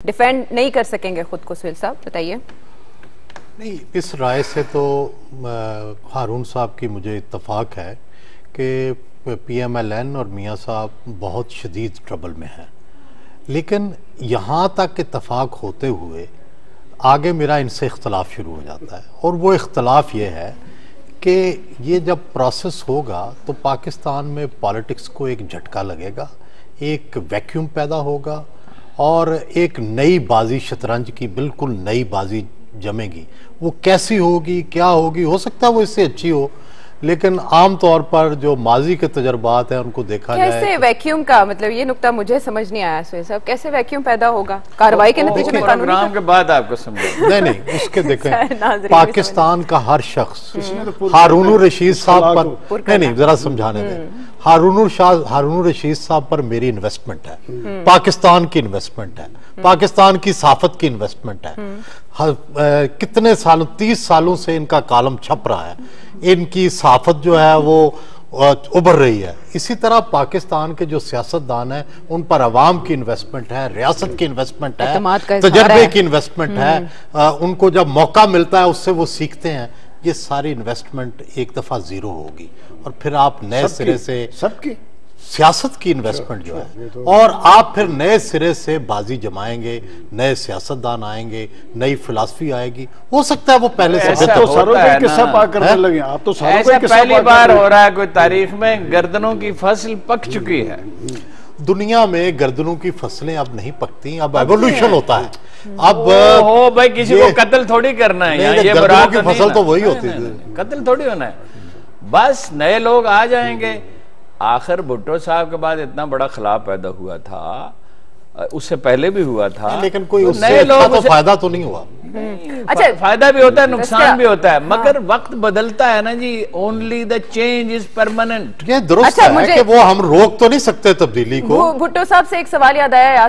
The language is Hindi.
डिफेंड नहीं कर सकेंगे खुद को। सुहेल साहब बताइए। नहीं, इस राय से तो हारून साहब की मुझे इत्तफाक है कि PMLN और मियाँ साहब बहुत शदीद ट्रबल में हैं, लेकिन यहाँ तक इत्तफाक होते हुए आगे मेरा इनसे इख्तलाफ शुरू हो जाता है। और वो इख्तलाफ ये है कि ये जब प्रोसेस होगा तो पाकिस्तान में पॉलिटिक्स को एक झटका लगेगा, एक वैक्यूम पैदा होगा और एक नई बाजी, शतरंज की बिल्कुल नई बाजी जमेगी। वो कैसी होगी, क्या होगी, हो सकता है वो इससे अच्छी हो, लेकिन आम तौर पर जो माजी के तजर्बात हैं उनको देखा जाए। कैसे वैक्यूम का मतलब, ये नुक्ता मुझे समझ नहीं आया सुहेल साहब, कैसे वैक्यूम पैदा होगा कार्रवाई के नतीजे में? प्रोग्राम के बाद आपको समझ नहीं, उसके देखें पाकिस्तान का हर शख्स हारून रशीद साहब पर नहीं, जरा समझाने दें। हारून रशीद साहब पर मेरी इन्वेस्टमेंट है, पाकिस्तान की इन्वेस्टमेंट है, पाकिस्तान की साफत की इन्वेस्टमेंट है। कितने सालों, 30 सालों से इनका कॉलम छप रहा है, इनकी साफत जो है वो उभर रही है। इसी तरह पाकिस्तान के जो सियासतदान हैं उन पर अवाम की इन्वेस्टमेंट है, रियासत की इन्वेस्टमेंट है, तजर्बे की इन्वेस्टमेंट है। उनको जब मौका मिलता है उससे वो सीखते हैं। ये सारी इन्वेस्टमेंट एक दफा जीरो होगी और फिर आप नए सिरे से सबकी सियासत की इन्वेस्टमेंट जो है, और आप फिर नए सिरे से बाजी जमाएंगे, नए सियासतदान आएंगे, नई फिलासफी आएगी। हो सकता है वो पहले से ऐसा लगे। आप तो ऐसा पहली बार हो रहा है कोई तारीख में, गर्दनों की फसल पक चुकी है। दुनिया में गर्दनों की फसलें अब नहीं पकती, अब एवोल्यूशन होता है। अब हो भाई, किसी को कत्ल थोड़ी करना है, ये गर्दनों की फसल तो वही होती है, कत्ल थोड़ी होना है। बस नए लोग आ जाएंगे। आखिर भुट्टो साहब के बाद इतना बड़ा खिलाफ पैदा हुआ था, उससे पहले भी हुआ था, लेकिन कोई उससे अच्छा तो फायदा तो नहीं हुआ। अच्छा, फायदा भी होता है, नुकसान भी होता है, मगर वक्त बदलता है ना जी। Only the change is permanent. ये दुरुस्त है कि वो हम रोक तो नहीं सकते तब्दीली को। भुट्टो साहब से एक सवाल याद आया।